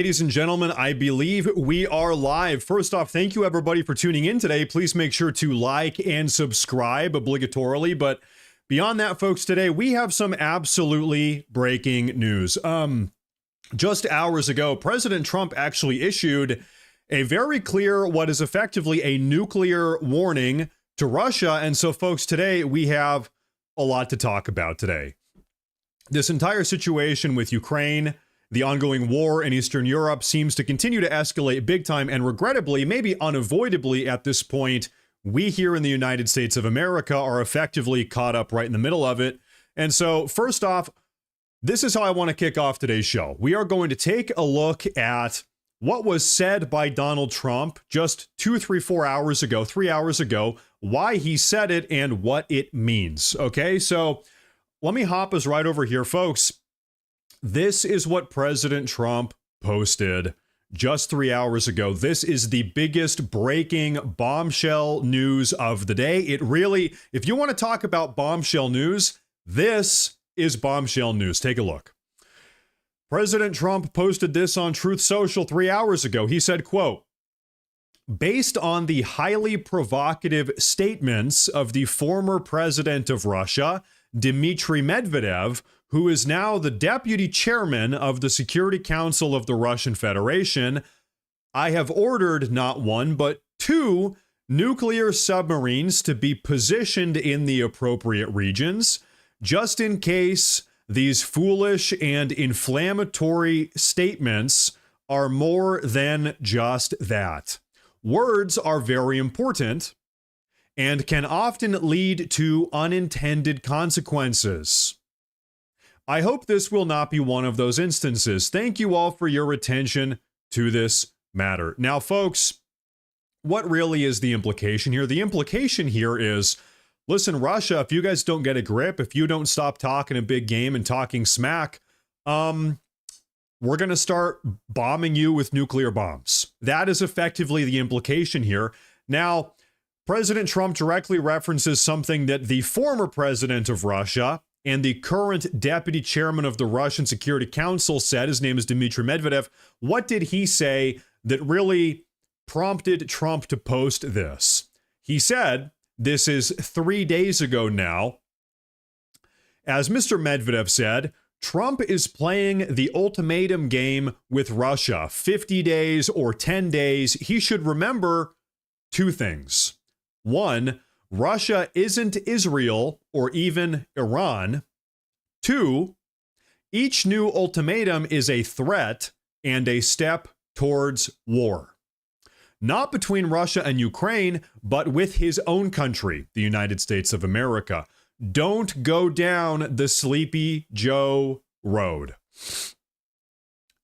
Ladies and gentlemen, I believe we are live. First off, thank you everybody for tuning in today. Please make sure to like and subscribe obligatorily. But beyond that, folks, today we have some absolutely breaking news. Just hours ago, President Trump actually issued a very clear, what is effectively a nuclear warning to Russia. And so, folks, today we have a lot to talk about today. This entire situation with Ukraine, the ongoing war in Eastern Europe seems to continue to escalate big time, and regrettably, maybe unavoidably at this point, we here in the United States of America are effectively caught up right in the middle of it. And so, first off, this is how I want to kick off today's show. We are going to take a look at what was said by Donald Trump just 2, 3, 4 hours ago, 3 hours ago, why he said it and what it means. Okay, so let me hop us right over here, folks. This is what President Trump posted just 3 hours ago. This is the biggest breaking bombshell news of the day. It really, if you want to talk about bombshell news, this is bombshell news. Take a look. President Trump posted this on Truth Social 3 hours ago. He said, quote, "Based on the highly provocative statements of the former president of Russia, Dmitry Medvedev, who is now the deputy chairman of the Security Council of the Russian Federation, I have ordered not one, but 2 nuclear submarines to be positioned in the appropriate regions, just in case these foolish and inflammatory statements are more than just that. Words are very important and can often lead to unintended consequences. I hope this will not be one of those instances. Thank you all for your attention to this matter." Now, folks, what really is the implication here? The implication here is, listen, Russia, if you guys don't get a grip, if you don't stop talking a big game and talking smack, we're going to start bombing you with nuclear bombs. That is effectively the implication here. Now, President Trump directly references something that the former president of Russia and the current deputy chairman of the Russian Security Council said. His name is Dmitry Medvedev. What did he say that really prompted Trump to post this? He said, this is 3 days ago now, as Mr. Medvedev said, Trump is playing the ultimatum game with Russia, 50 days or 10 days. He should remember 2 things. 1, Russia isn't Israel or even Iran. 2, each new ultimatum is a threat and a step towards war. Not between Russia and Ukraine, but with his own country, the United States of America. Don't go down the Sleepy Joe road.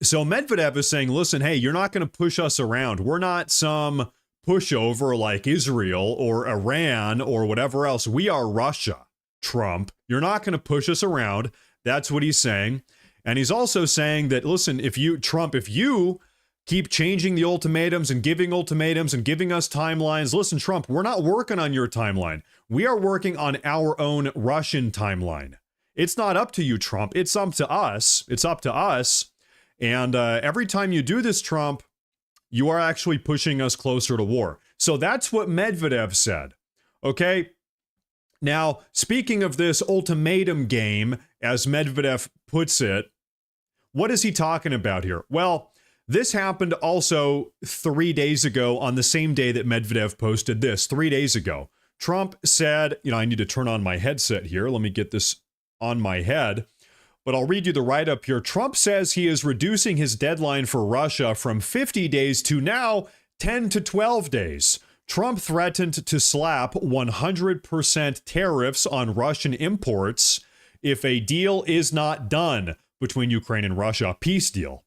So Medvedev is saying, listen, hey, you're not going to push us around. We're not some pushover like Israel or Iran or whatever else. We are Russia, Trump. You're not going to push us around. That's what he's saying. And he's also saying that, listen, if you keep changing the ultimatums and giving us timelines, listen, Trump, we're not working on your timeline. We are working on our own Russian timeline. It's not up to you, Trump. It's up to us. It's up to us. And every time you do this, Trump, you are actually pushing us closer to war. So that's what Medvedev said. Okay. Now, speaking of this ultimatum game, as Medvedev puts it, what is he talking about here? Well, this happened also 3 days ago on the same day that Medvedev posted this, 3 days ago. Trump said, I need to turn on my headset here. Let me get this on my head. But I'll read you the write-up here. Trump says he is reducing his deadline for Russia from 50 days to now 10 to 12 days. Trump threatened to slap 100% tariffs on Russian imports if a deal is not done between Ukraine and Russia, a peace deal.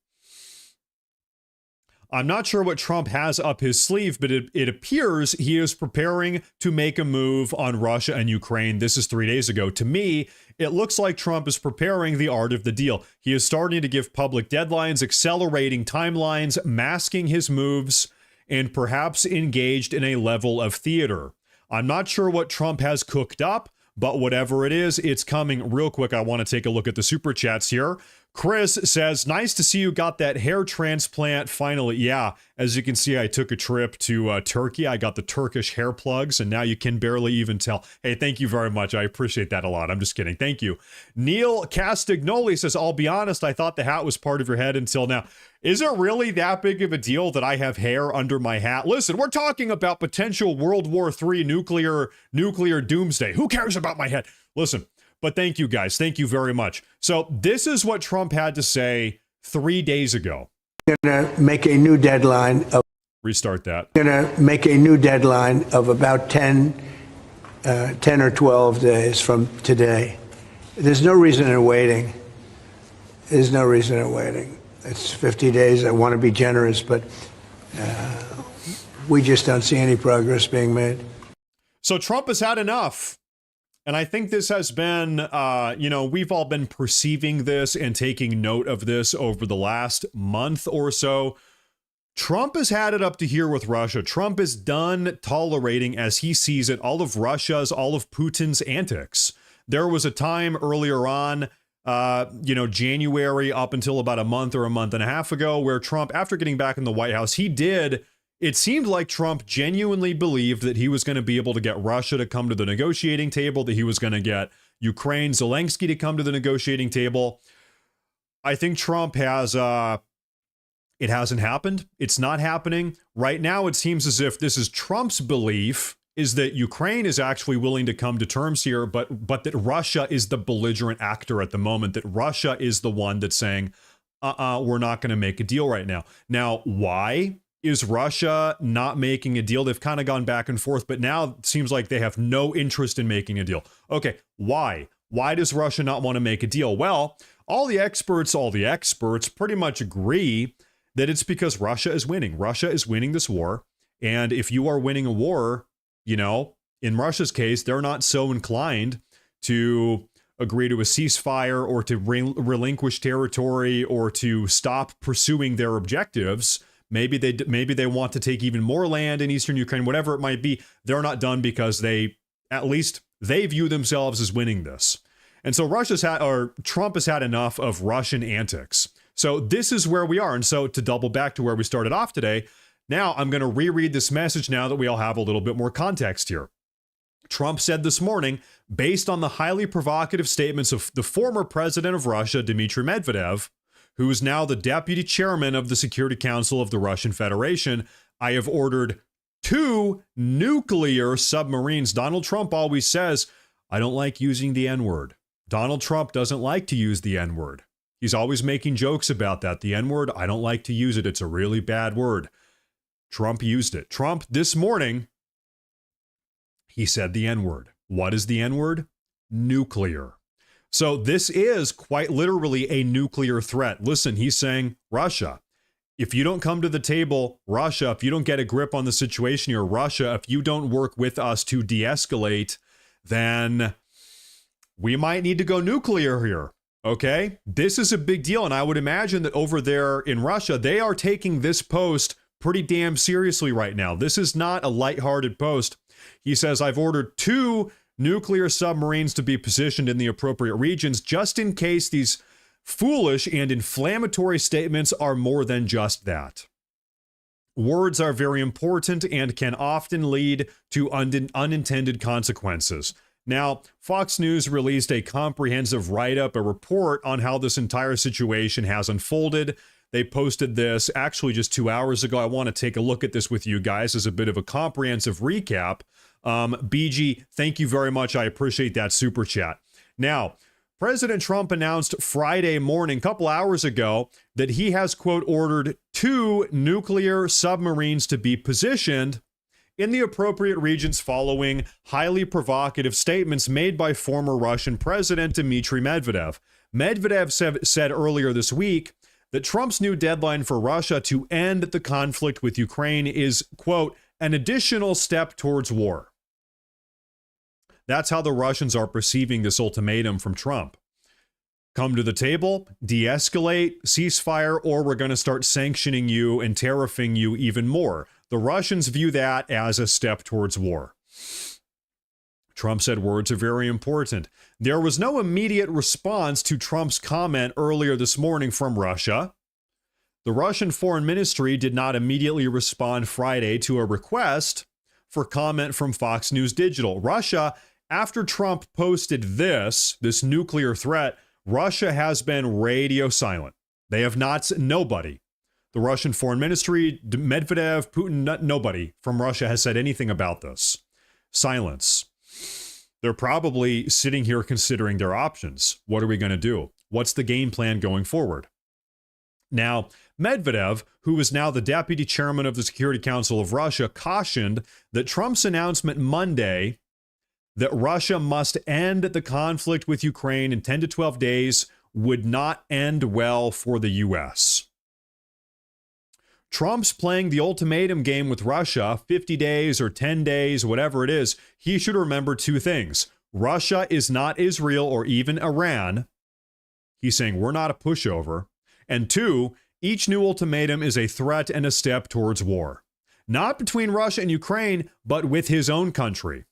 I'm not sure what Trump has up his sleeve, but it appears he is preparing to make a move on Russia and Ukraine. This is 3 days ago. To me, it looks like Trump is preparing the art of the deal. He is starting to give public deadlines, accelerating timelines, masking his moves, and perhaps engaged in a level of theater. I'm not sure what Trump has cooked up, but whatever it is, it's coming real quick. I want to take a look at the super chats here. Chris says, nice to see you got that hair transplant finally. Yeah, as you can see, I took a trip to Turkey. I got the Turkish hair plugs, and now you can barely even tell. Hey, thank you very much. I appreciate that a lot. I'm just kidding. Thank you. Neil Castagnoli says, I'll be honest, I thought the hat was part of your head until now. Is it really that big of a deal that I have hair under my hat? Listen, we're talking about potential World War III nuclear doomsday. Who cares about my head? Listen. But thank you, guys. Thank you very much. So this is what Trump had to say 3 days ago. Going to make a new deadline of restart that. Going to make a new deadline of about 10 or 12 days from today. There's no reason in waiting. There's no reason in waiting. It's 50 days. I want to be generous, but we just don't see any progress being made. So Trump has had enough. And I think this has been, we've all been perceiving this and taking note of this over the last month or so. Trump has had it up to here with Russia. Trump is done tolerating, as he sees it, all of Putin's antics. There was a time earlier on, January up until about a month or a month and a half ago, where Trump, after getting back in the White House, it seemed like Trump genuinely believed that he was going to be able to get Russia to come to the negotiating table, that he was going to get Ukraine, Zelensky to come to the negotiating table. I think Trump has, it hasn't happened. It's not happening. Right now, it seems as if this is Trump's belief, is that Ukraine is actually willing to come to terms here, but that Russia is the belligerent actor at the moment, that Russia is the one that's saying, we're not going to make a deal right now. Now, why is Russia not making a deal? They've kind of gone back and forth, but now it seems like they have no interest in making a deal. Okay, why? Why does Russia not want to make a deal? Well, all the experts pretty much agree that it's because Russia is winning. Russia is winning this war. And if you are winning a war, in Russia's case, they're not so inclined to agree to a ceasefire or to relinquish territory or to stop pursuing their objectives. Maybe they want to take even more land in eastern Ukraine, whatever it might be. They're not done because they view themselves as winning this. And so Trump has had enough of Russian antics. So this is where we are. And so to double back to where we started off today, now I'm going to reread this message now that we all have a little bit more context here. Trump said this morning, based on the highly provocative statements of the former president of Russia, Dmitry Medvedev, who is now the deputy chairman of the Security Council of the Russian Federation, I have ordered 2 nuclear submarines. Donald Trump always says, I don't like using the N-word. Donald Trump doesn't like to use the N-word. He's always making jokes about that. The N-word, I don't like to use it. It's a really bad word. Trump used it. Trump, this morning, he said the N-word. What is the N-word? Nuclear. So this is quite literally a nuclear threat. Listen, he's saying, Russia, if you don't come to the table, Russia, if you don't get a grip on the situation here, Russia, if you don't work with us to de-escalate, then we might need to go nuclear here. Okay? This is a big deal. And I would imagine that over there in Russia, they are taking this post pretty damn seriously right now. This is not a lighthearted post. He says, I've ordered 2 nuclear submarines to be positioned in the appropriate regions, just in case these foolish and inflammatory statements are more than just that. Words are very important and can often lead to unintended consequences. Now, Fox News released a comprehensive write-up, a report on how this entire situation has unfolded. They posted this actually just 2 hours ago. I want to take a look at this with you guys as a bit of a comprehensive recap. BG, thank you very much. I appreciate that super chat. Now, President Trump announced Friday morning, a couple hours ago, that he has, quote, ordered 2 nuclear submarines to be positioned in the appropriate regions following highly provocative statements made by former Russian President Dmitry Medvedev. Medvedev said earlier this week that Trump's new deadline for Russia to end the conflict with Ukraine is, quote, an additional step towards war. That's how the Russians are perceiving this ultimatum from Trump. Come to the table, de-escalate, ceasefire, or we're going to start sanctioning you and tariffing you even more. The Russians view that as a step towards war. Trump said words are very important. There was no immediate response to Trump's comment earlier this morning from Russia. The Russian Foreign Ministry did not immediately respond Friday to a request for comment from Fox News Digital. Russia, after Trump posted this nuclear threat, Russia has been radio silent. They have not, nobody. The Russian Foreign Ministry, Medvedev, Putin, nobody from Russia has said anything about this. Silence. They're probably sitting here considering their options. What are we going to do? What's the game plan going forward? Now, Medvedev, who is now the deputy chairman of the Security Council of Russia, cautioned that Trump's announcement Monday that Russia must end the conflict with Ukraine in 10 to 12 days would not end well for the U.S. Trump's playing the ultimatum game with Russia, 50 days or 10 days, whatever it is. He should remember two things. Russia is not Israel or even Iran. He's saying we're not a pushover. And two, each new ultimatum is a threat and a step towards war. Not between Russia and Ukraine, but with his own country.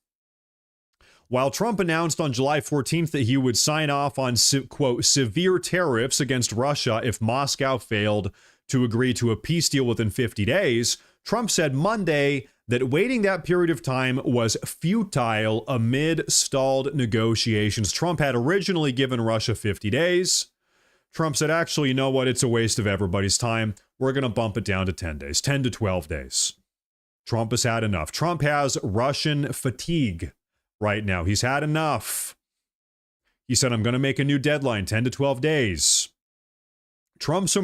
While Trump announced on July 14th that he would sign off on, quote, severe tariffs against Russia if Moscow failed to agree to a peace deal within 50 days, Trump said Monday that waiting that period of time was futile amid stalled negotiations. Trump had originally given Russia 50 days. Trump said, actually, you know what? It's a waste of everybody's time. We're going to bump it down to 10 days, 10 to 12 days. Trump has had enough. Trump has Russian fatigue right now. He's had enough. He said, I'm going to make a new deadline, 10 to 12 days. Trump's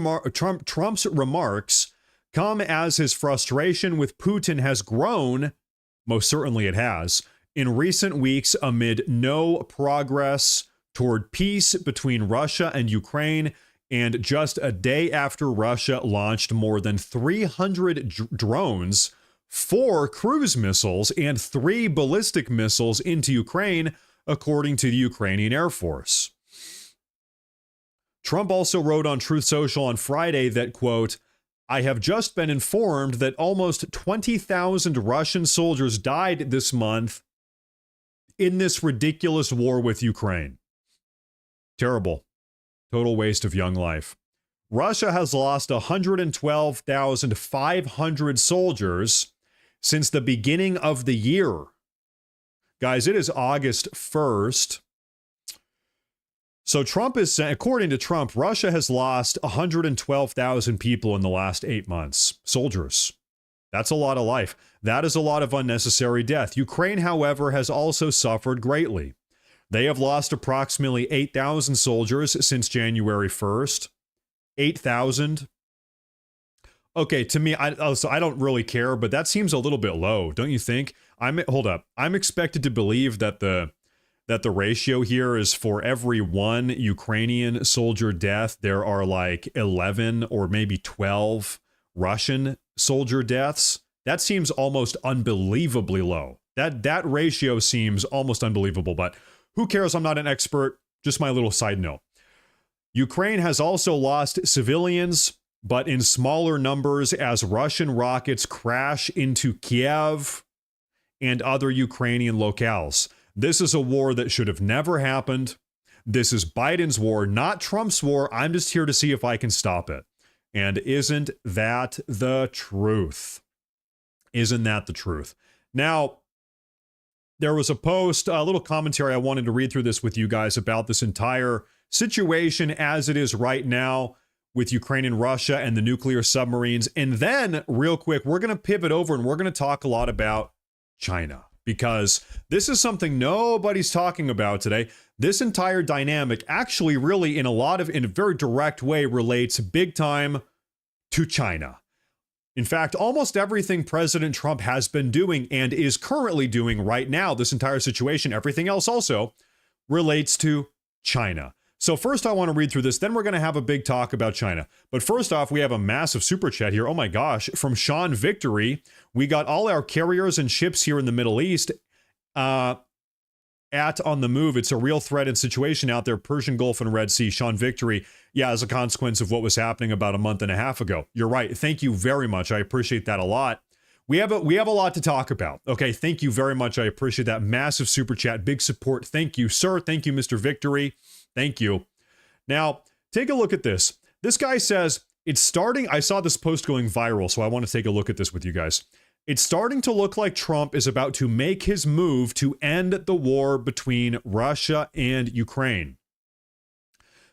remarks come as his frustration with Putin has grown, most certainly it has, in recent weeks amid no progress toward peace between Russia and Ukraine, and just a day after Russia launched more than 300 drones, 4 cruise missiles, and 3 ballistic missiles into Ukraine, according to the Ukrainian Air Force. Trump also wrote on Truth Social on Friday that, quote, I have just been informed that almost 20,000 Russian soldiers died this month in this ridiculous war with Ukraine. Terrible. Total waste of young life. Russia has lost 112,500 soldiers since the beginning of the year. Guys, it is August 1st. So Trump is saying, according to Trump, Russia has lost 112,000 people in the last 8 months. Soldiers. That's a lot of life. That is a lot of unnecessary death. Ukraine, however, has also suffered greatly. They have lost approximately 8,000 soldiers since January 1st. 8,000. Okay, to me, I don't really care, but that seems a little bit low, don't you think? Hold up. I'm expected to believe that the ratio here is for every 1 Ukrainian soldier death, there are like 11 or maybe 12 Russian soldier deaths. That seems almost unbelievably low. That ratio seems almost unbelievable, but who cares? I'm not an expert. Just my little side note. Ukraine has also lost civilians, but in smaller numbers as Russian rockets crash into Kiev and other Ukrainian locales. This is a war that should have never happened. This is Biden's war, not Trump's war. I'm just here to see if I can stop it. And isn't that the truth? Isn't that the truth? Now, there was a post, a little commentary. I wanted to read through this with you guys about this entire situation as it is right now with Ukraine and Russia and the nuclear submarines. And then, real quick, we're going to pivot over and we're going to talk a lot about China, because this is something nobody's talking about today. This entire dynamic actually really in a very direct way relates big time to China. In fact, almost everything President Trump has been doing and is currently doing right now, this entire situation, everything else also relates to China. So first I want to read through this, then we're going to have a big talk about China. But first off, we have a massive super chat here. Oh my gosh, from Sean Victory. We got all our carriers and ships here in the Middle East on the move. It's a real threat and situation out there, Persian Gulf and Red Sea. Sean Victory, yeah, as a consequence of what was happening about a month and a half ago. You're right. Thank you very much. I appreciate that a lot. we have a lot to talk about. Okay, thank you very much. I appreciate that massive super chat, big support. Thank you, sir. Thank you, Mr. Victory. Thank you. Now, take a look at this. This guy says it's starting. I saw this post going viral, so I want to take a look at this with you guys. It's starting to look like Trump is about to make his move to end the war between Russia and Ukraine.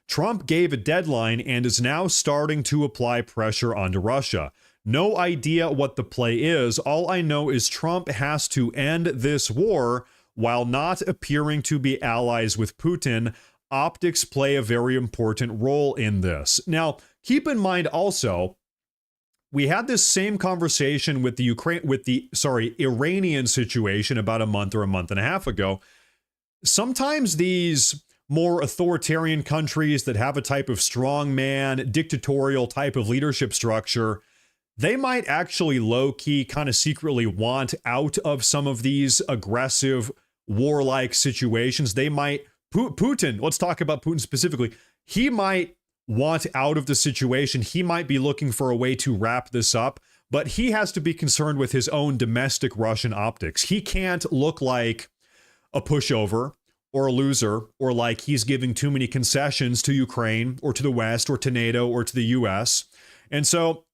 Trump gave a deadline and is now starting to apply pressure onto Russia. No idea what the play is. All I know is Trump has to end this war while not appearing to be allies with Putin. Optics play a very important role in this. Now, keep in mind also, we had this same conversation with the Iranian situation about a month or a month and a half ago. Sometimes these more authoritarian countries that have a type of strongman, dictatorial type of leadership structure, they might actually low-key kind of secretly want out of some of these aggressive, warlike situations. They might, Putin, let's talk about Putin specifically, he might want out of the situation. He might be looking for a way to wrap this up, but he has to be concerned with his own domestic Russian optics. He can't look like a pushover or a loser, or like he's giving too many concessions to Ukraine or to the West or to NATO or to the US. And so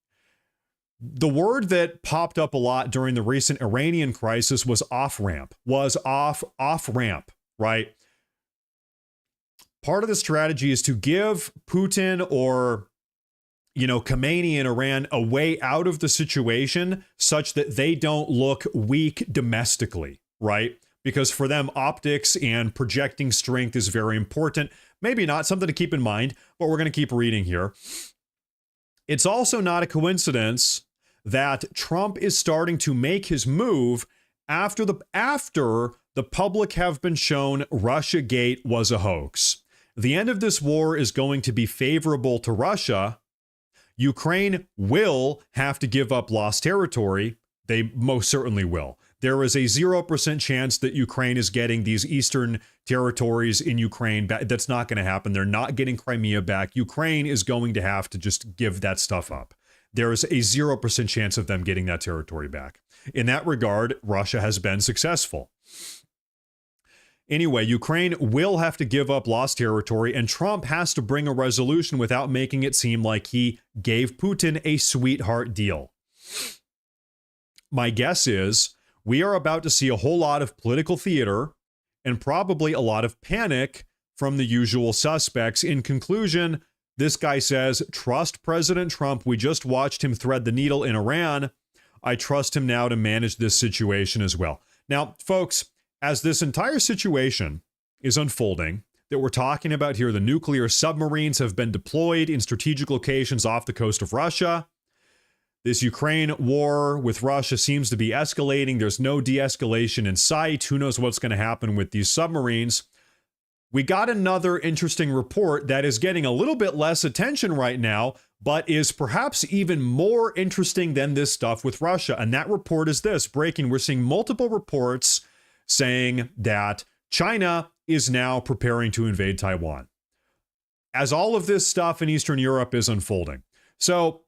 the word that popped up a lot during the recent Iranian crisis was off-ramp, off-ramp, right? Part of the strategy is to give Putin or, Khamenei in Iran a way out of the situation such that they don't look weak domestically, right? Because for them, optics and projecting strength is very important. Maybe not, something to keep in mind, but we're going to keep reading here. It's also not a coincidence that Trump is starting to make his move after the public have been shown Russiagate was a hoax. The end of this war is going to be favorable to Russia. Ukraine will have to give up lost territory. They most certainly will. There is a 0% chance that Ukraine is getting these eastern territories in Ukraine back. That's not going to happen. They're not getting Crimea back. Ukraine is going to have to just give that stuff up. There is a 0% chance of them getting that territory back. In that regard, Russia has been successful. Anyway, Ukraine will have to give up lost territory, and Trump has to bring a resolution without making it seem like he gave Putin a sweetheart deal. My guess is we are about to see a whole lot of political theater and probably a lot of panic from the usual suspects. In conclusion, this guy says, trust President Trump. We just watched him thread the needle in Iran. I trust him now to manage this situation as well. Now, folks, as this entire situation is unfolding that we're talking about here, the nuclear submarines have been deployed in strategic locations off the coast of Russia. This Ukraine war with Russia seems to be escalating. There's no de-escalation in sight. Who knows what's going to happen with these submarines? We got another interesting report that is getting a little bit less attention right now, but is perhaps even more interesting than this stuff with Russia. And that report is this, breaking. We're seeing multiple reports saying that China is now preparing to invade Taiwan as all of this stuff in Eastern Europe is unfolding. So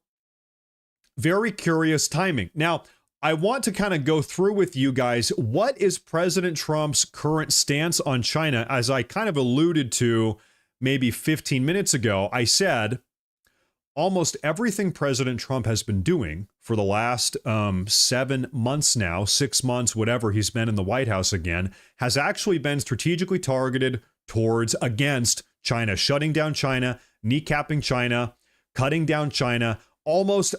very curious timing. Now, I want to kind of go through with you guys, what is President Trump's current stance on China? As I kind of alluded to maybe 15 minutes ago, I said almost everything President Trump has been doing for the last 7 months now, 6 months, whatever he's been in the White House again, has actually been strategically targeted against China, shutting down China, kneecapping China, cutting down China. Almost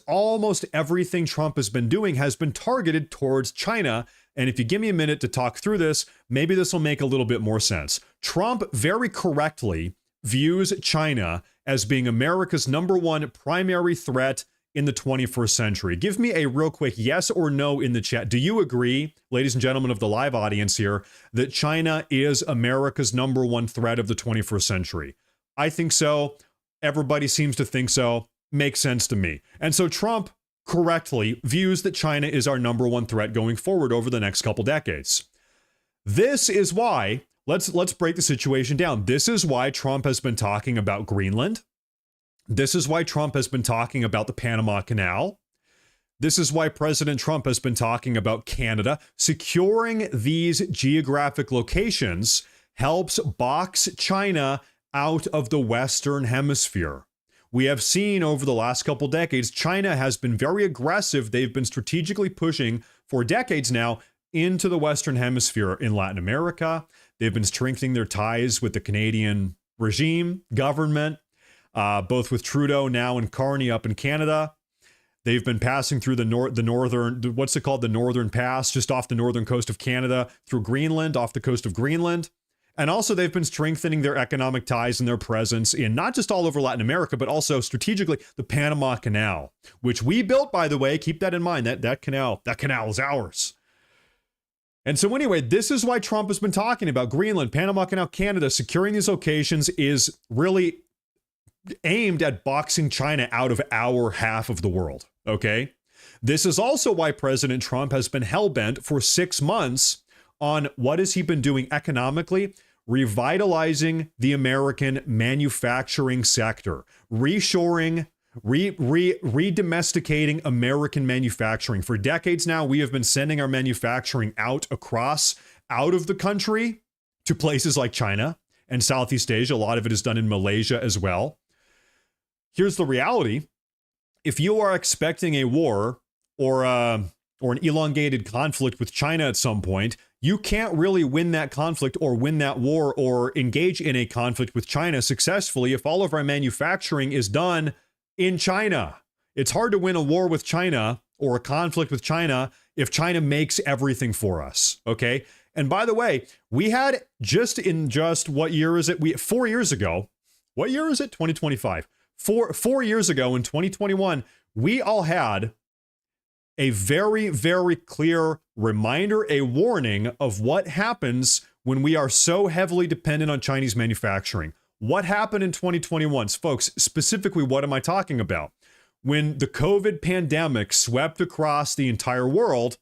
everything Trump has been doing has been targeted towards China. And if you give me a minute to talk through this, maybe this will make a little bit more sense. Trump very correctly views China as being America's #1 primary threat in the 21st century. Give me a real quick yes or no in the chat. Do you agree, ladies and gentlemen of the live audience here, that China is America's #1 threat of the 21st century? I think so. Everybody seems to think so. Makes sense to me. And so Trump correctly views that China is our #1 threat going forward over the next couple decades. This is why, let's break the situation down. This is why Trump has been talking about Greenland. This is why Trump has been talking about the Panama Canal. This is why President Trump has been talking about Canada. Securing these geographic locations helps box China out of the Western Hemisphere. We have seen over the last couple decades, China has been very aggressive. They've been strategically pushing for decades now into the Western Hemisphere in Latin America. They've been strengthening their ties with the Canadian regime, government, both with Trudeau now and Carney up in Canada. They've been passing through the northern, what's it called? The Northern Pass, just off the northern coast of Canada, through Greenland, off the coast of Greenland. And also they've been strengthening their economic ties and their presence in not just all over Latin America, but also strategically the Panama Canal, which we built, by the way. Keep that in mind. That canal is ours. And so anyway, this is why Trump has been talking about Greenland, Panama Canal, Canada. Securing these locations is really aimed at boxing China out of our half of the world, okay? This is also why President Trump has been hell-bent for 6 months on what has he been doing economically, revitalizing the American manufacturing sector, reshoring, redomesticating American manufacturing. For decades now, we have been sending our manufacturing out of the country to places like China and Southeast Asia. A lot of it is done in Malaysia as well. Here's the reality. If you are expecting a war or an elongated conflict with China at some point, you can't really win that conflict or win that war or engage in a conflict with China successfully if all of our manufacturing is done in China. It's hard to win a war with China or a conflict with China if China makes everything for us, okay? And by the way, we had just what year is it? 4 years ago. What year is it? 2025. 4 years ago in 2021, we all had a very, very clear reminder, a warning of what happens when we are so heavily dependent on Chinese manufacturing. What happened in 2021? Folks, specifically, what am I talking about? When the COVID pandemic swept across the entire world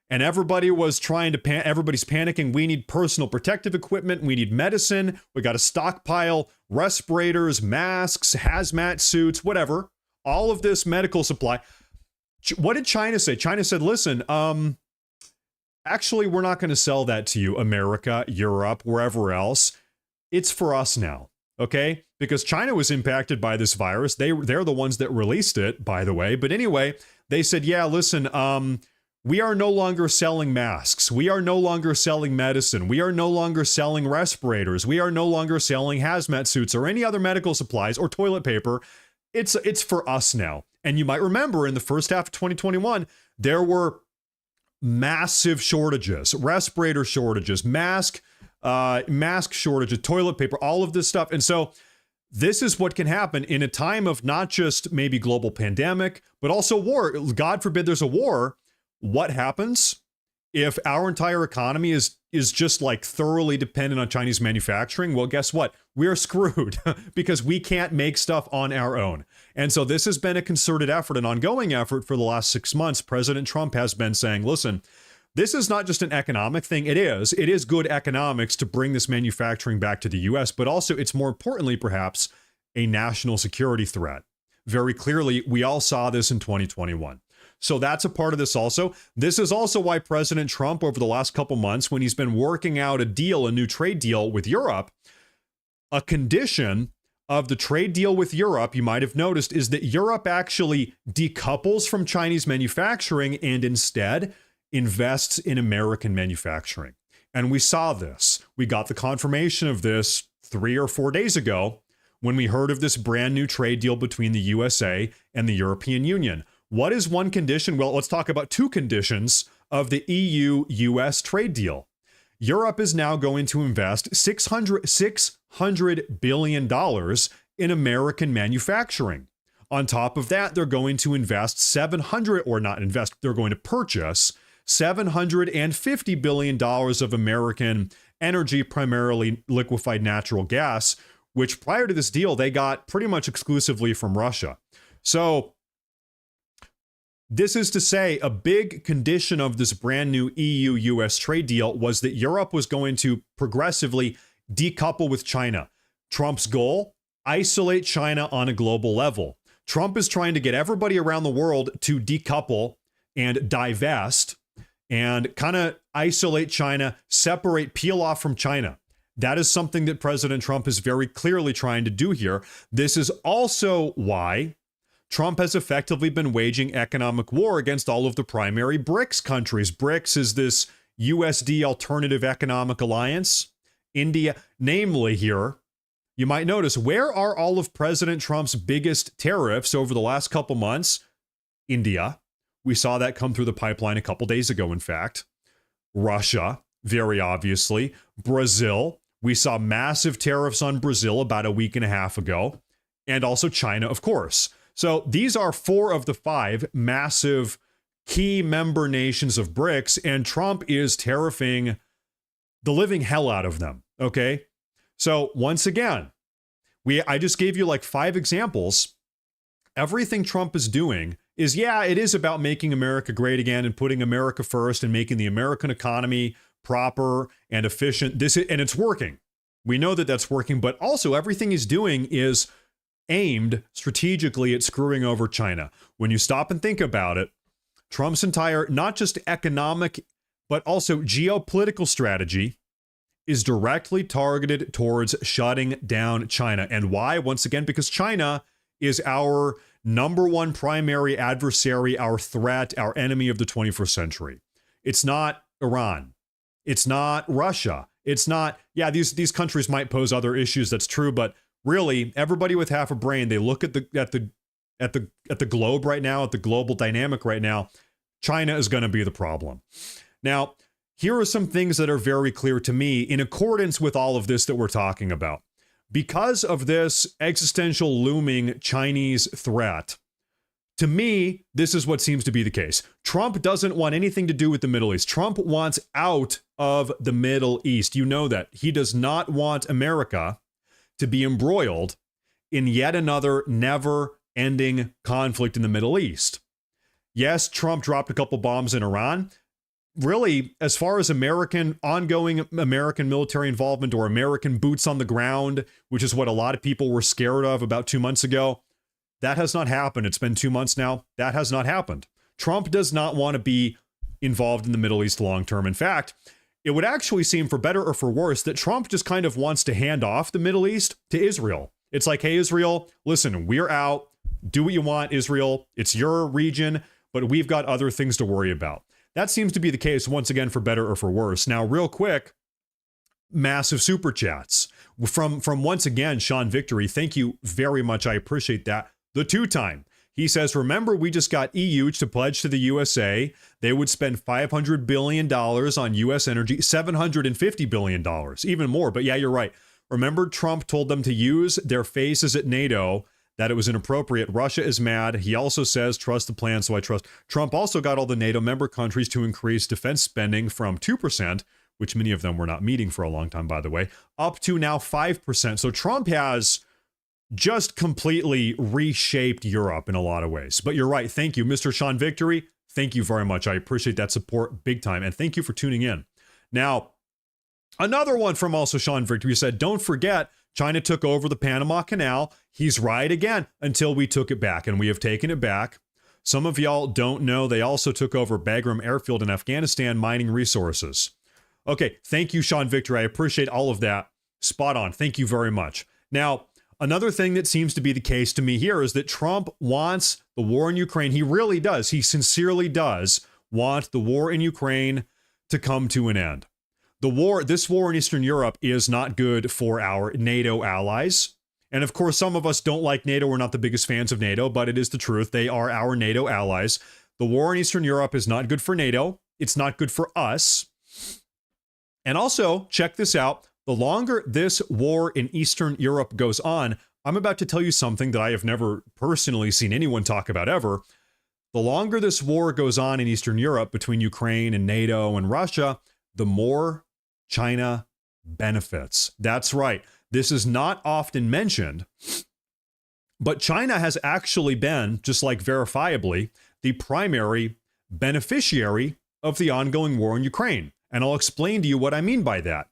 and everybody was everybody's panicking. We need personal protective equipment. We need medicine. We got to stockpile respirators, masks, hazmat suits, whatever. All of this medical supply. What did China say? China said, listen, actually, we're not going to sell that to you, America, Europe, wherever else. It's for us now, okay? Because China was impacted by this virus. They're the ones that released it, by the way. But anyway, they said, yeah, listen, we are no longer selling masks. We are no longer selling medicine. We are no longer selling respirators. We are no longer selling hazmat suits or any other medical supplies or toilet paper. It's for us now. And you might remember in the first half of 2021, there were massive shortages, respirator shortages, mask shortages, toilet paper, all of this stuff. And so this is what can happen in a time of not just maybe global pandemic, but also war. God forbid there's a war. What happens if our entire economy is just like thoroughly dependent on Chinese manufacturing? Well, guess what? We're screwed because we can't make stuff on our own. And so this has been a concerted effort, an ongoing effort for the last 6 months. President Trump has been saying, listen, this is not just an economic thing. It is good economics to bring this manufacturing back to the US, but also it's more importantly, perhaps, a national security threat. Very clearly, we all saw this in 2021. So that's a part of this also. This is also why President Trump, over the last couple months, when he's been working out a new trade deal with Europe, a condition of the trade deal with Europe, you might have noticed, is that Europe actually decouples from Chinese manufacturing and instead invests in American manufacturing. And we saw this. We got the confirmation of this 3 or 4 days ago when we heard of this brand new trade deal between the USA and the European Union. What is one condition? Well, let's talk about two conditions of the EU-US trade deal. Europe is now going to invest $600 billion in American manufacturing. On top of that, they're going to invest they're going to purchase $750 billion of American energy, primarily liquefied natural gas, which prior to this deal, they got pretty much exclusively from Russia. So this is to say, a big condition of this brand new EU-US trade deal was that Europe was going to progressively decouple with China. Trump's goal, isolate China on a global level. Trump is trying to get everybody around the world to decouple and divest and kind of isolate China, separate, peel off from China. That is something that President Trump is very clearly trying to do here. This is also why Trump has effectively been waging economic war against all of the primary BRICS countries. BRICS is this USD alternative economic alliance. India, namely here, you might notice, where are all of President Trump's biggest tariffs over the last couple months? India. We saw that come through the pipeline a couple days ago, in fact. Russia, very obviously. Brazil. We saw massive tariffs on Brazil about a week and a half ago. And also China, of course. So these are 4 of the 5 massive key member nations of BRICS, and Trump is tariffing the living hell out of them, okay? So once again, I just gave you like 5 examples. Everything Trump is doing is, yeah, it is about making America great again and putting America first and making the American economy proper and efficient. And it's working. We know that that's working, but also everything he's doing is aimed strategically at screwing over China. When you stop and think about it, Trump's entire, not just economic, but also geopolitical strategy is directly targeted towards shutting down China. And why? Once again, because China is our number 1 primary adversary, our threat, our enemy of the 21st century. It's not Iran. It's not Russia. It's not, yeah, these countries might pose other issues. That's true, but really, everybody with half a brain, they look at the globe right now, at the global dynamic right now. China is going to be the problem. Now, here are some things that are very clear to me in accordance with all of this that we're talking about. Because of this existential looming Chinese threat, to me, this is what seems to be the case. Trump doesn't want anything to do with the Middle East. Trump wants out of the Middle East. You know that. He does not want America to be embroiled in yet another never-ending conflict in the Middle East. Yes, Trump dropped a couple bombs in Iran. Really, as far as ongoing American military involvement or American boots on the ground, which is what a lot of people were scared of about 2 months ago, that has not happened. It's been 2 months now. That has not happened. Trump does not want to be involved in the Middle East long term. In fact, it would actually seem, for better or for worse, that Trump just kind of wants to hand off the Middle East to Israel. It's like, hey, Israel, listen, we're out. Do what you want, Israel. It's your region, but we've got other things to worry about. That seems to be the case, once again, for better or for worse. Now, real quick, massive super chats from once again, Sean Victory. Thank you very much. I appreciate that. The 2-time. He says, remember, we just got EU to pledge to the USA. They would spend $500 billion on U.S. energy, $750 billion, even more. But yeah, you're right. Remember, Trump told them to use their faces at NATO, that it was inappropriate. Russia is mad. He also says, trust the plan, so I trust. Trump also got all the NATO member countries to increase defense spending from 2%, which many of them were not meeting for a long time, by the way, up to now 5%. So Trump has just completely reshaped Europe in a lot of ways. But you're right. Thank you, Mr. Sean Victory. Thank you very much. I appreciate that support big time. And thank you for tuning in. Now, another one from also Sean Victory said, don't forget, China took over the Panama Canal. He's right again, until we took it back, and we have taken it back. Some of y'all don't know they also took over Bagram Airfield in Afghanistan, mining resources. Okay, thank you, Sean Victor. I appreciate all of that. Spot on. Thank you very much. Now, another thing that seems to be the case to me here is that Trump wants the war in Ukraine. He really does. He sincerely does want the war in Ukraine to come to an end. This war in Eastern Europe is not good for our NATO allies. And of course, some of us don't like NATO. We're not the biggest fans of NATO, but it is the truth. They are our NATO allies. The war in Eastern Europe is not good for NATO. It's not good for us. And also, check this out. The longer this war in Eastern Europe goes on, I'm about to tell you something that I have never personally seen anyone talk about ever. The longer this war goes on in Eastern Europe between Ukraine and NATO and Russia, the more China benefits. That's right. This is not often mentioned, but China has actually been, just like verifiably, the primary beneficiary of the ongoing war in Ukraine. And I'll explain to you what I mean by that.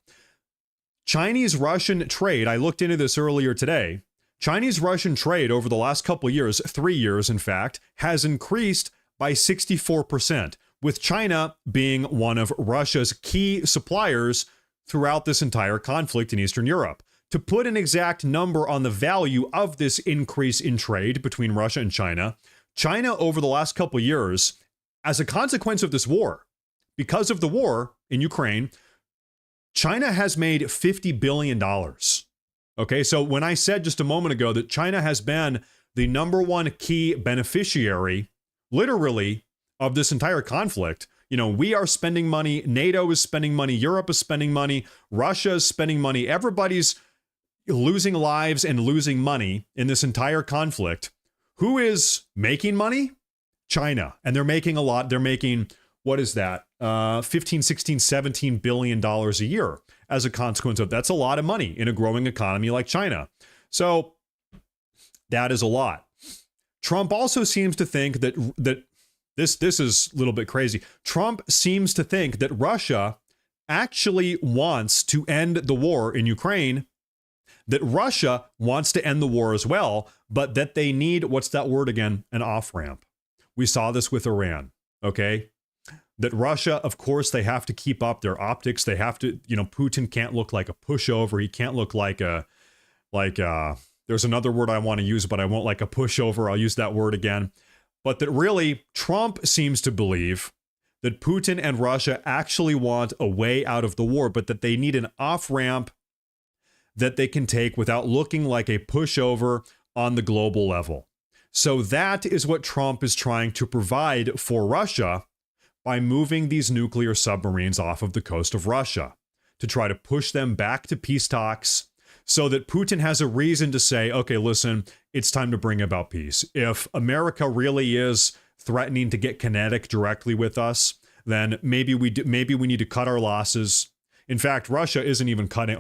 Chinese-Russian trade, I looked into this earlier today. Chinese-Russian trade over the last couple of years, 3 years in fact, has increased by 64%, with China being one of Russia's key suppliers throughout this entire conflict in Eastern Europe. To put an exact number on the value of this increase in trade between Russia and China, China over the last couple of years, as a consequence of this war, because of the war in Ukraine, China has made $50 billion. Okay, so when I said just a moment ago that China has been the number one key beneficiary, literally, of this entire conflict, you know, we are spending money, NATO is spending money, Europe is spending money, Russia is spending money, everybody's losing lives and losing money in this entire conflict. Who is making money? China. And they're making a lot. They're making, what is that? 15, 16, 17 billion dollars a year as a consequence of that's a lot of money in a growing economy like China. So that is a lot. Trump also seems to think that this is a little bit crazy. Trump seems to think that Russia actually wants to end the war in Ukraine, that Russia wants to end the war as well, but that they need, what's that word again? An off-ramp. We saw this with Iran, okay? That Russia, of course, they have to keep up their optics. They have to, you know, Putin can't look like a pushover. He can't look like there's another word I want to use, but I won't, like a pushover. I'll use that word again. But that really Trump seems to believe that Putin and Russia actually want a way out of the war, but that they need an off-ramp that they can take without looking like a pushover on the global level. So that is what Trump is trying to provide for Russia by moving these nuclear submarines off of the coast of Russia to try to push them back to peace talks so that Putin has a reason to say, okay, listen, it's time to bring about peace. If America really is threatening to get kinetic directly with us, then maybe we need to cut our losses. In fact, Russia isn't even cutting,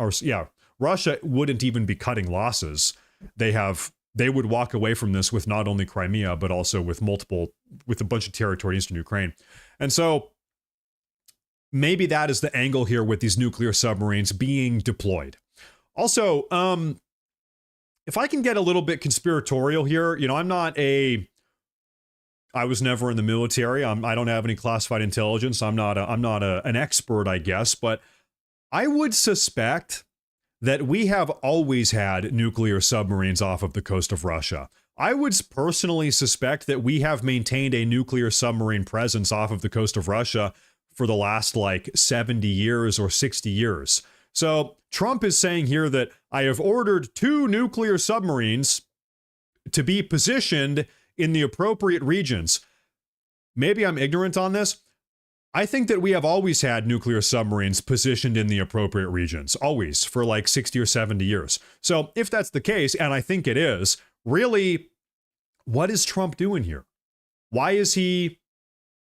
Russia wouldn't even be cutting losses. They would walk away from this with not only Crimea, but also with a bunch of territory in eastern Ukraine. And so maybe that is the angle here with these nuclear submarines being deployed. Also, if I can get a little bit conspiratorial here, you know, I was never in the military. I don't have any classified intelligence. I'm not an expert, I guess, but I would suspect that we have always had nuclear submarines off of the coast of Russia. I would personally suspect that we have maintained a nuclear submarine presence off of the coast of Russia for the last like 70 years or 60 years. So Trump is saying here that I have ordered 2 nuclear submarines to be positioned in the appropriate regions. Maybe I'm ignorant on this. I think that we have always had nuclear submarines positioned in the appropriate regions, always, for like 60 or 70 years. So if that's the case, and I think it is, really, what is Trump doing here? Why is he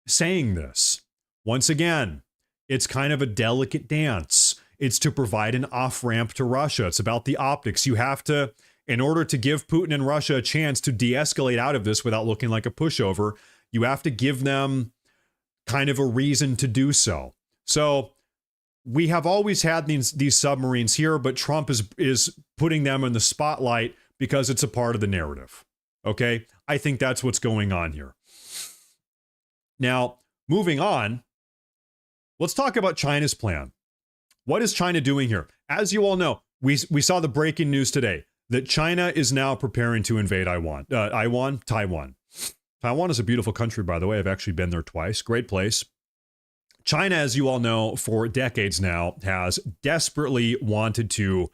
saying this? Once again, it's kind of a delicate dance. It's to provide an off-ramp to Russia. It's about the optics. You have to, in order to give Putin and Russia a chance to de-escalate out of this without looking like a pushover, you have to give them kind of a reason to do so. So we have always had these submarines here, but Trump is putting them in the spotlight because it's a part of the narrative. Okay? I think that's what's going on here. Now, moving on, let's talk about China's plan. What is China doing here? As you all know, we saw the breaking news today that China is now preparing to invade Taiwan. Taiwan is a beautiful country, by the way. I've actually been there twice. Great place. China, as you all know, for decades now, has desperately wanted to,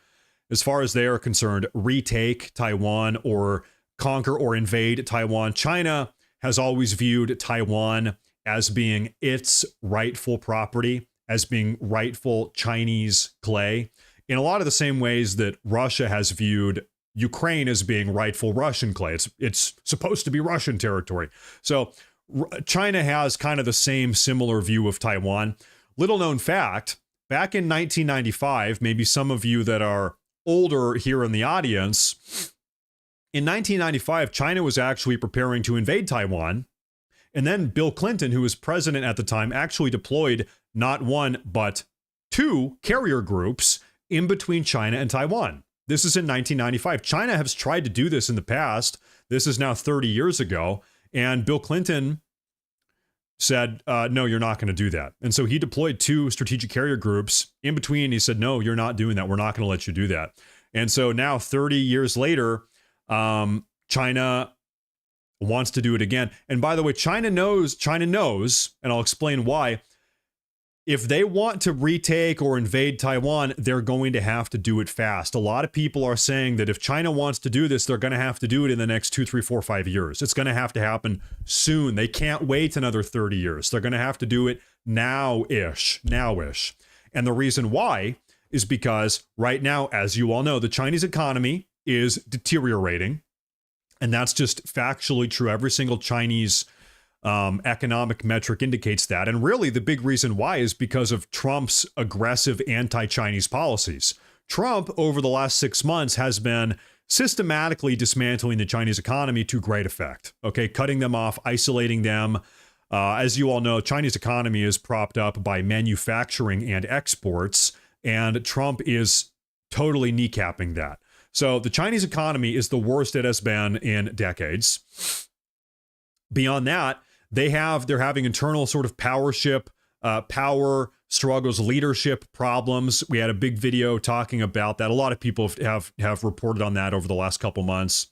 as far as they are concerned, retake Taiwan or conquer or invade Taiwan. China has always viewed Taiwan as being its rightful property, as being rightful Chinese clay, in a lot of the same ways that Russia has viewed Ukraine as being rightful Russian clay. It's supposed to be Russian territory. So China has kind of the same similar view of Taiwan. Little known fact, back in 1995, maybe some of you that are older here in the audience, in 1995, China was actually preparing to invade Taiwan. And then Bill Clinton, who was president at the time, actually deployed not 1, but 2 carrier groups in between China and Taiwan. This is in 1995. China has tried to do this in the past. This is now 30 years ago. And Bill Clinton said, no, you're not going to do that. And so he deployed 2 strategic carrier groups. In between, he said, no, you're not doing that. We're not going to let you do that. And so now 30 years later, China wants to do it again. And by the way, China knows, and I'll explain why. If they want to retake or invade Taiwan, they're going to have to do it fast. A lot of people are saying that if China wants to do this, they're going to have to do it in the next 2, 3, 4, 5 years. It's going to have to happen soon. They can't wait another 30 years. They're going to have to do it now-ish. And the reason why is because right now, as you all know, the Chinese economy is deteriorating. And that's just factually true. Every single Chinese economic metric indicates that. And really, the big reason why is because of Trump's aggressive anti-Chinese policies. Trump, over the last 6 months, has been systematically dismantling the Chinese economy to great effect. Okay, cutting them off, isolating them. As you all know, Chinese economy is propped up by manufacturing and exports, and Trump is totally kneecapping that. So the Chinese economy is the worst it has been in decades. Beyond that, they're having internal sort of power struggles, leadership problems. We had a big video talking about that. A lot of people have reported on that over the last couple months.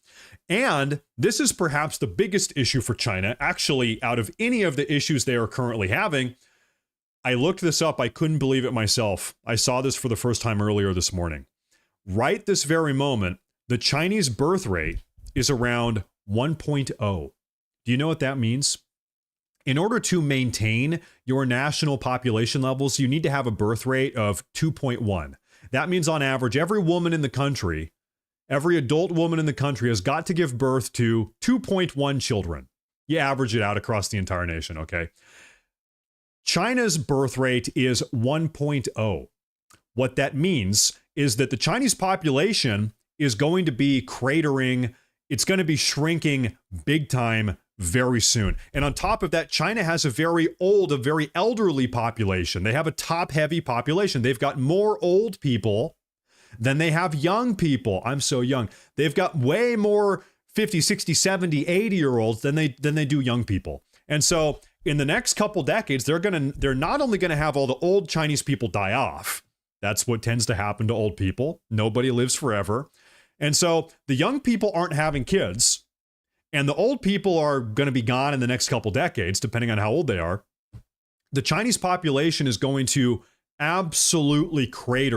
And this is perhaps the biggest issue for China, actually, out of any of the issues they are currently having. I looked this up. I couldn't believe it myself. I saw this for the first time earlier this morning. Right this very moment, the Chinese birth rate is around 1.0. Do you know what that means? In order to maintain your national population levels, you need to have a birth rate of 2.1. That means on average, every woman in the country, every adult woman in the country has got to give birth to 2.1 children. You average it out across the entire nation, okay? China's birth rate is 1.0. What that means is that the Chinese population is going to be cratering. It's going to be shrinking big time very soon. And on top of that, China has a very elderly population. They have a top-heavy population. They've got more old people than they have young people. I'm so young. They've got way more 50, 60, 70, 80-year-olds than they do young people. And so in the next couple decades, they're not only going to have all the old Chinese people die off. That's what tends to happen to old people. Nobody lives forever. And so the young people aren't having kids, and the old people are going to be gone in the next couple decades, depending on how old they are. The Chinese population is going to absolutely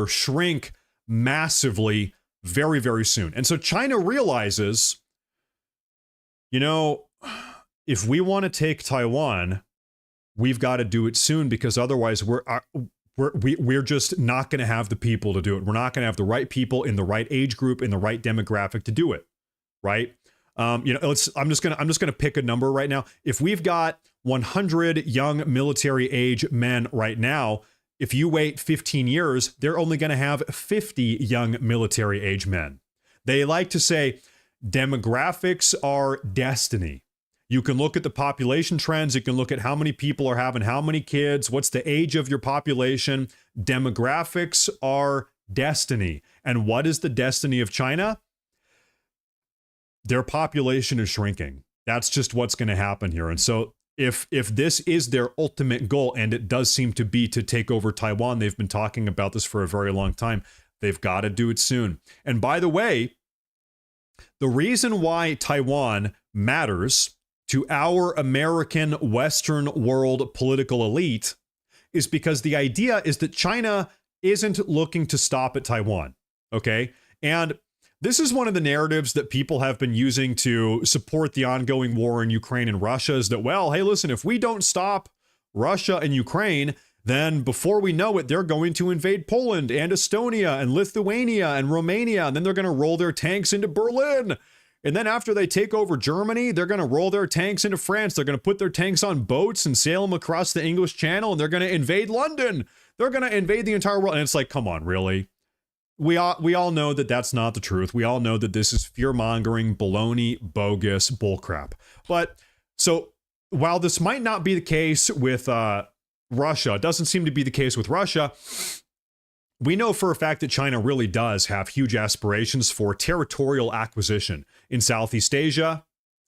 shrink massively very, very soon. And so China realizes, if we want to take Taiwan, we've got to do it soon, because otherwise we're just not going to have the people to do it. We're not going to have the right people in the right age group, in the right demographic to do it, right? I'm just gonna pick a number right now. If we've got 100 young military age men right now, if you wait 15 years, they're only going to have 50 young military age men. They like to say demographics are destiny. You can look at the population trends. You can look at how many people are having how many kids. What's the age of your population? Demographics are destiny. And what is the destiny of China? Their population is shrinking. That's just what's going to happen here. And so if this is their ultimate goal, and it does seem to be to take over Taiwan, they've been talking about this for a very long time, they've got to do it soon. And by the way, the reason why Taiwan matters to our American Western world political elite is because the idea is that China isn't looking to stop at Taiwan, okay? And this is one of the narratives that people have been using to support the ongoing war in Ukraine and Russia, is that, well, hey, listen, if we don't stop Russia and Ukraine, then before we know it, they're going to invade Poland and Estonia and Lithuania and Romania, and then they're going to roll their tanks into Berlin. And then after they take over Germany, they're going to roll their tanks into France. They're going to put their tanks on boats and sail them across the English Channel, and they're going to invade London. They're going to invade the entire world. And it's like, come on, really? We all know that that's not the truth. We all know that this is fear-mongering, baloney, bogus bullcrap. But so while this might not be the case with Russia, it doesn't seem to be the case with Russia, we know for a fact that China really does have huge aspirations for territorial acquisition in Southeast Asia,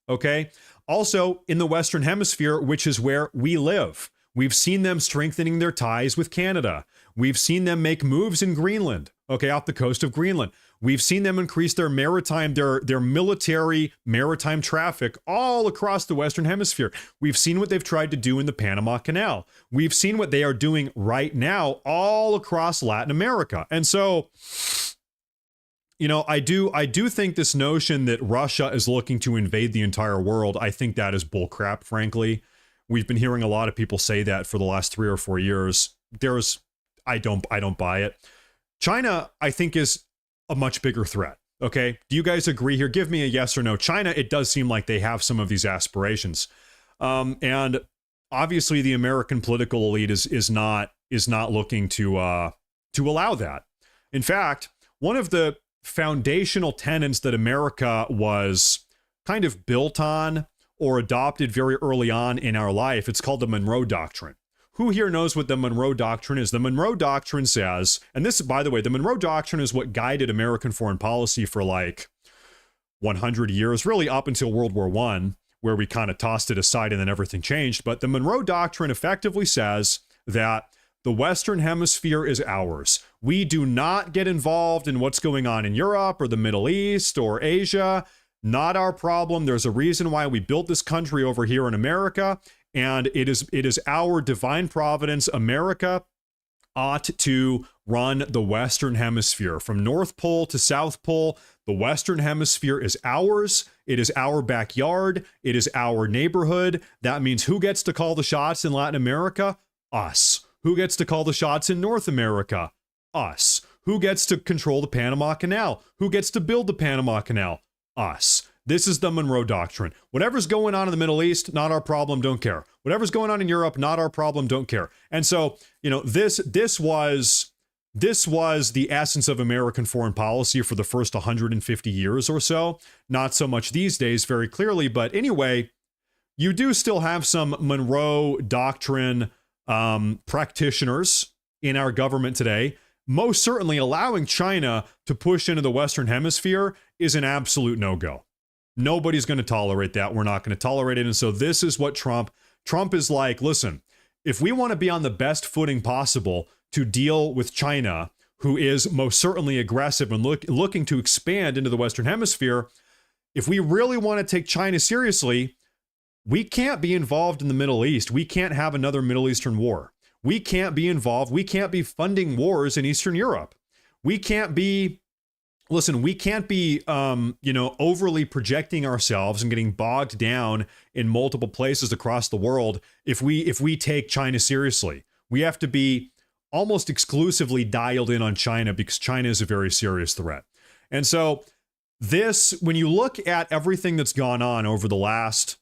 okay? Also in the Western Hemisphere, which is where we live. We've seen them strengthening their ties with Canada. We've seen them make moves in Greenland, okay, off the coast of Greenland. We've seen them increase their military maritime traffic all across the Western Hemisphere. We've seen what they've tried to do in the Panama Canal. We've seen what they are doing right now all across Latin America. And so, you know, I do think this notion that Russia is looking to invade the entire world, I think that is bullcrap, frankly. We've been hearing a lot of people say that for the last 3 or 4 years. I don't buy it. China, I think, is a much bigger threat. Okay. Do you guys agree here? Give me a yes or no. China, it does seem like they have some of these aspirations. And obviously the American political elite is not looking to allow that. In fact, one of the foundational tenets that America was kind of built on or adopted very early on in our life, it's called the Monroe Doctrine. Who here knows what the Monroe Doctrine is? The Monroe Doctrine says, and this, by the way, the Monroe Doctrine is what guided American foreign policy for like 100 years, really up until World War I, where we kind of tossed it aside and then everything changed. But the Monroe Doctrine effectively says that the Western Hemisphere is ours. We do not get involved in what's going on in Europe or the Middle East or Asia. Not our problem. There's a reason why we built this country over here in America. And it is our divine providence. America ought to run the Western Hemisphere. From North Pole to South Pole, the Western Hemisphere is ours. It is our backyard. It is our neighborhood. That means who gets to call the shots in Latin America? Us. Who gets to call the shots in North America? Us. Who gets to control the Panama Canal? Who gets to build the Panama Canal? Us. This is the Monroe Doctrine. Whatever's going on in the Middle East, not our problem, don't care. Whatever's going on in Europe, not our problem, don't care. And so, you know, this was the essence of American foreign policy for the first 150 years or so. Not so much these days, very clearly. But anyway, you do still have some Monroe Doctrine practitioners in our government today. Most certainly allowing China to push into the Western Hemisphere is an absolute no-go. Nobody's going to tolerate that. We're not going to tolerate it. And so this is what Trump is like, listen, if we want to be on the best footing possible to deal with China, who is most certainly aggressive and looking to expand into the Western Hemisphere, if we really want to take China seriously, we can't be involved in the Middle East. We can't have another Middle Eastern war. We can't be involved. We can't be funding wars in Eastern Europe. We can't be overly projecting ourselves and getting bogged down in multiple places across the world if we take China seriously. We have to be almost exclusively dialed in on China because China is a very serious threat. And so when you look at everything that's gone on over the last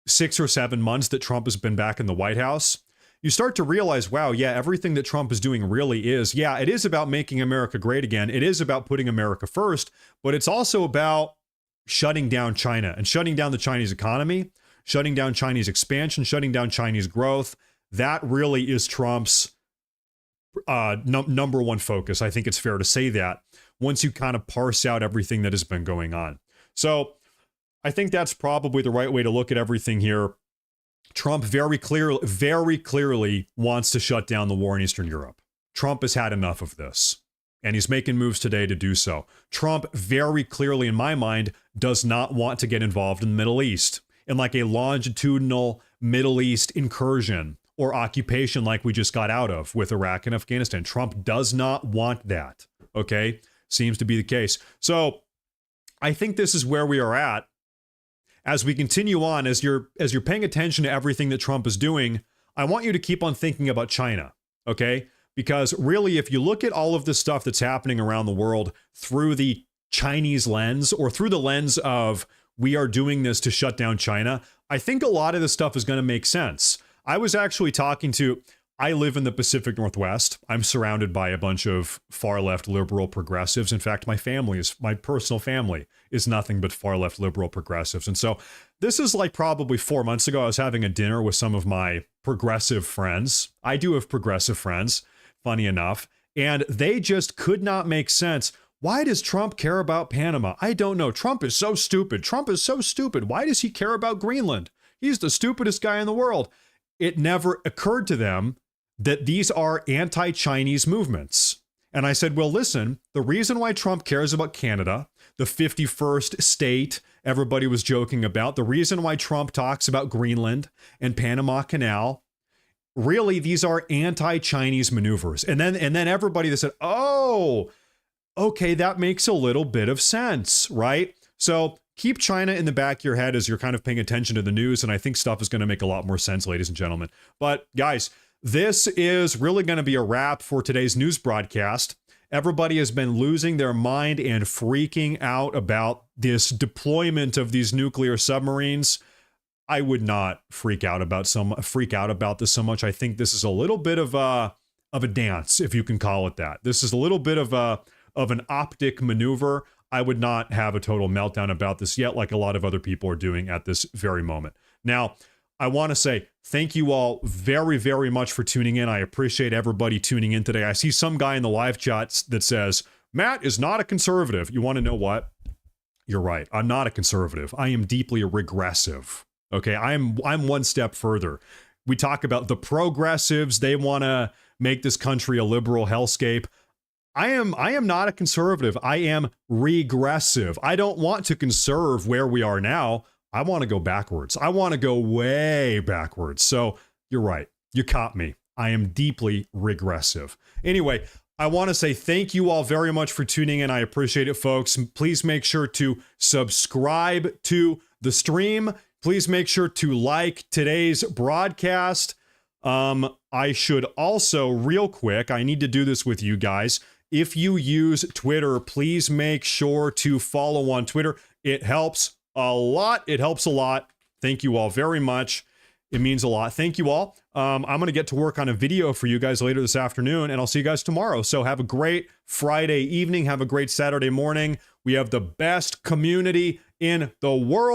6 or 7 months that Trump has been back in the White House, you start to realize, wow, yeah, everything that Trump is doing really is, yeah, it is about making America great again. It is about putting America first, but it's also about shutting down China and shutting down the Chinese economy, shutting down Chinese expansion, shutting down Chinese growth. That really is Trump's number one focus. I think it's fair to say that once you kind of parse out everything that has been going on. So I think that's probably the right way to look at everything here. Trump very clearly wants to shut down the war in Eastern Europe. Trump has had enough of this, and he's making moves today to do so. Trump very clearly, in my mind, does not want to get involved in the Middle East in like a longitudinal Middle East incursion or occupation like we just got out of with Iraq and Afghanistan. Trump does not want that, okay? Seems to be the case. So I think this is where we are at. As we continue on, as you're paying attention to everything that Trump is doing, I want you to keep on thinking about China, okay? Because really, if you look at all of this stuff that's happening around the world through the Chinese lens or through the lens of we are doing this to shut down China, I think a lot of this stuff is going to make sense. I was actually I live in the Pacific Northwest. I'm surrounded by a bunch of far left liberal progressives. In fact, my personal family is nothing but far left liberal progressives. And so this is like probably 4 months ago, I was having a dinner with some of my progressive friends. I do have progressive friends, funny enough. And they just could not make sense. Why does Trump care about Panama? I don't know. Trump is so stupid. Trump is so stupid. Why does he care about Greenland? He's the stupidest guy in the world. It never occurred to them that these are anti-Chinese movements. And I said, well, listen, the reason why Trump cares about Canada, the 51st state everybody was joking about, the reason why Trump talks about Greenland and Panama Canal, really, these are anti-Chinese maneuvers. And then everybody that said, oh, okay, that makes a little bit of sense, right? So keep China in the back of your head as you're kind of paying attention to the news. And I think stuff is going to make a lot more sense, ladies and gentlemen. But guys, this is really going to be a wrap for today's news broadcast. Everybody has been losing their mind and freaking out about this deployment of these nuclear submarines. I would not freak out about this so much. I think this is a little bit of a dance, if you can call it that. This is a little bit of an optic maneuver. I would not have a total meltdown about this yet, like a lot of other people are doing at this very moment. Now, I want to say thank you all very, very much for tuning in. I appreciate everybody tuning in today. I see some guy in the live chats that says, Matt is not a conservative. You want to know what? You're right. I'm not a conservative. I am deeply regressive. Okay, I'm one step further. We talk about the progressives. They want to make this country a liberal hellscape. I am not a conservative. I am regressive. I don't want to conserve where we are now. I want to go backwards. I want to go way backwards. So you're right. You caught me. I am deeply regressive. Anyway, I want to say thank you all very much for tuning in. I appreciate it, folks. Please make sure to subscribe to the stream. Please make sure to like today's broadcast. I should also, real quick, I need to do this with you guys. If you use Twitter, please make sure to follow on Twitter. It helps a lot. It helps a lot. Thank you all very much. It means a lot. Thank you all. I'm going to get to work on a video for you guys later this afternoon, and I'll see you guys tomorrow. So have a great Friday evening. Have a great Saturday morning. We have the best community in the world.